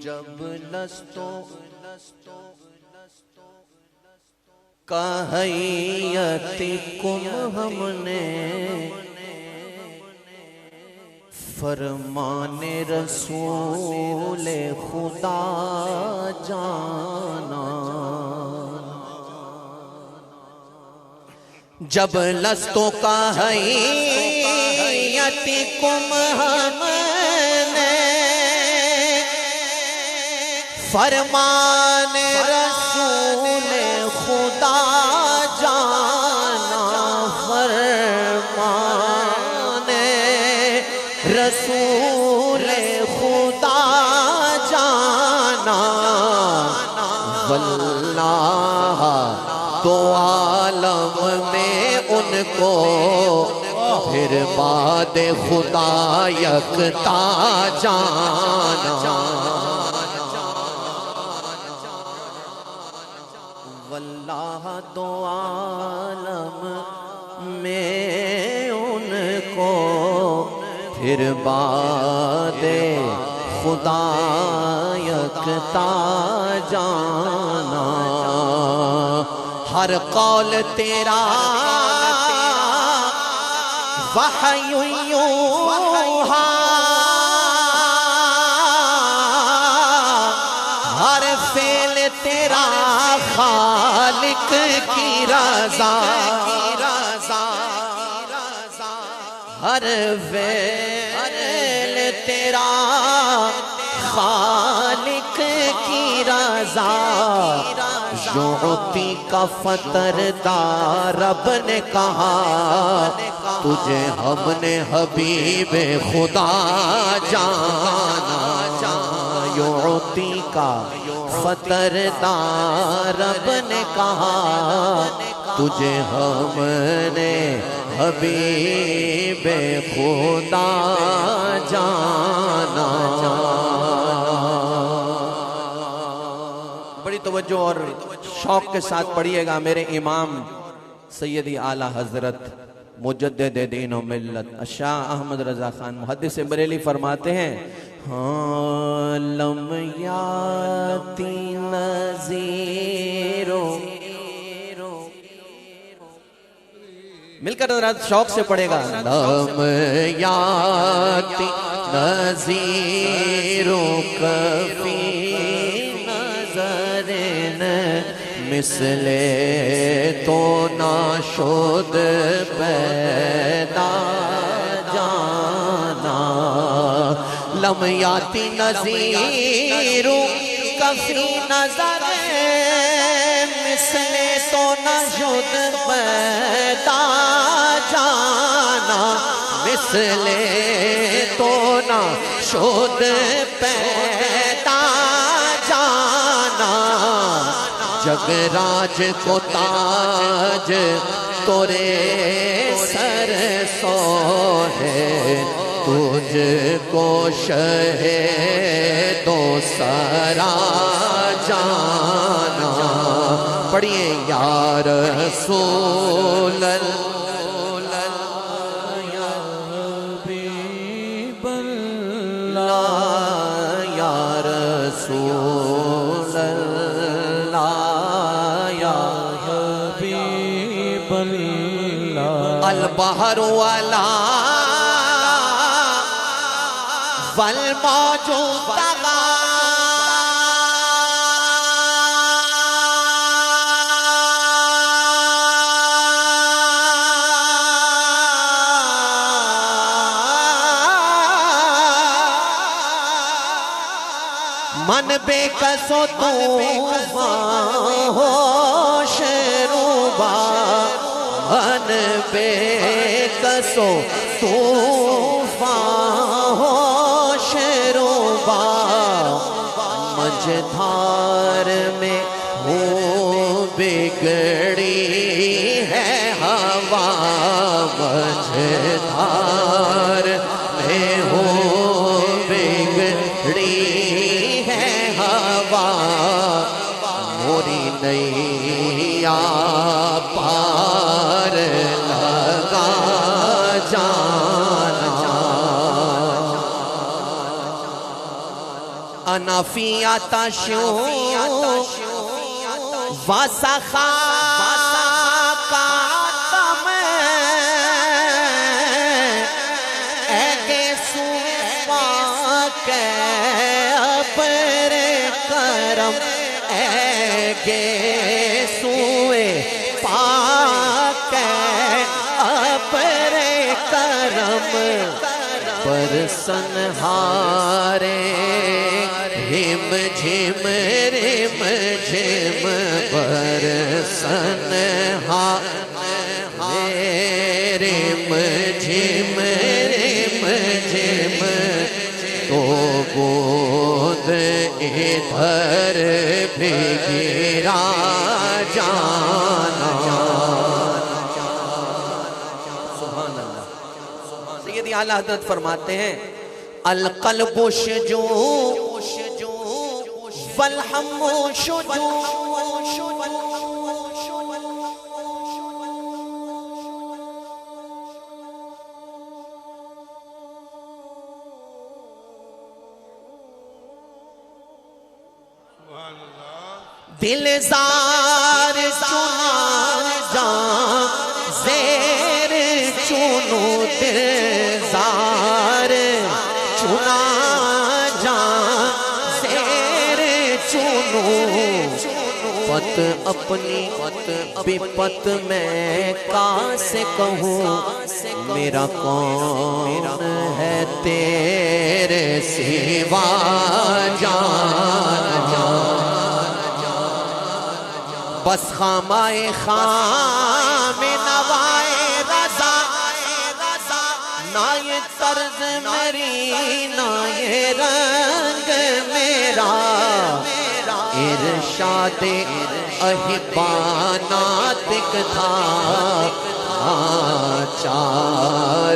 جب لستو کہیتکم ہم نے فرمان رسول خدا جانا، جب لستو کہیتکم ہم نے فرمان رسول خدا جانا، فرمان رسول خدا جانا، واللہ تو عالم میں ان کو پھر بعد خدا یکتا جانا، واللہ تو عالم میں ان کو پھر بعد خدا یکتا جانا، ہر قول تیرا وحی یوحا، ہر فعل تیرا خالق کی رضا، ہر فعل تیرا خالق کی رضا، یعطی کا فطر دار رب نے کہا، تجھے ہم نے حبیب خدا جانا، یعطی کا فطر دار رب نے کہا، تجھے ہم نے حبیب خدا جانا۔ بڑی توجہ اور شوق کے ساتھ پڑھیے گا، میرے امام سیدی اعلیٰ حضرت مجدد دین و ملت شاہ احمد رضا خان محدث بریلی فرماتے ہیں، ہاں لم یاتی نذیرو، مل کر ذرا شوق سے پڑھے گا، لم یاتی نذیرو کفی نظرن مثل تو ناشد پیدا جانا، لم یاتی نذیر کفی نظر مثل تو ناشد پیدا جانا، مثل تو ناشد پیدا جانا، جگ راج کو تاج تورے سر سو ہے، تجھ کو شہ دو سرا جانا، پڑھئے یا رسول اللہ یا حبیب اللہ، یا رسول اللہ یا حبیب اللہ، البحر والا والموجود تغا، من بے کسو طوفان ہوش روبا، من بے کسو طوفان ہوش روبا، مجھدھار میں ہوں بگڑی ہے ہوا، مجھدھار میں ہوں بگڑی موری نیا پار لگا جانا، انا نفی آتشوں وسخا کاتم اگے سوا کے ابر کرم اگے سوئے پاک ابر کرم برسن ہارے رم جھم رم جھم برسن ہارے رم جھم رم جھم تو بوند ادھر بھی گرا جانا سبحان اللہ سیدی اعلیٰ حضرت فرماتے ہیں القلب شجوع والہم شجوع دل زار چنا جان زیر چنو دل زار چنا جان زیر چنو پت اپنی بپت میں کاسے کہوں میرا کون ہے تیرے سوا جان بس خامائے خام نوائے رضا نہ یہ طرز میری نہ یہ رنگ میرا ارشاد احبانات تھا چار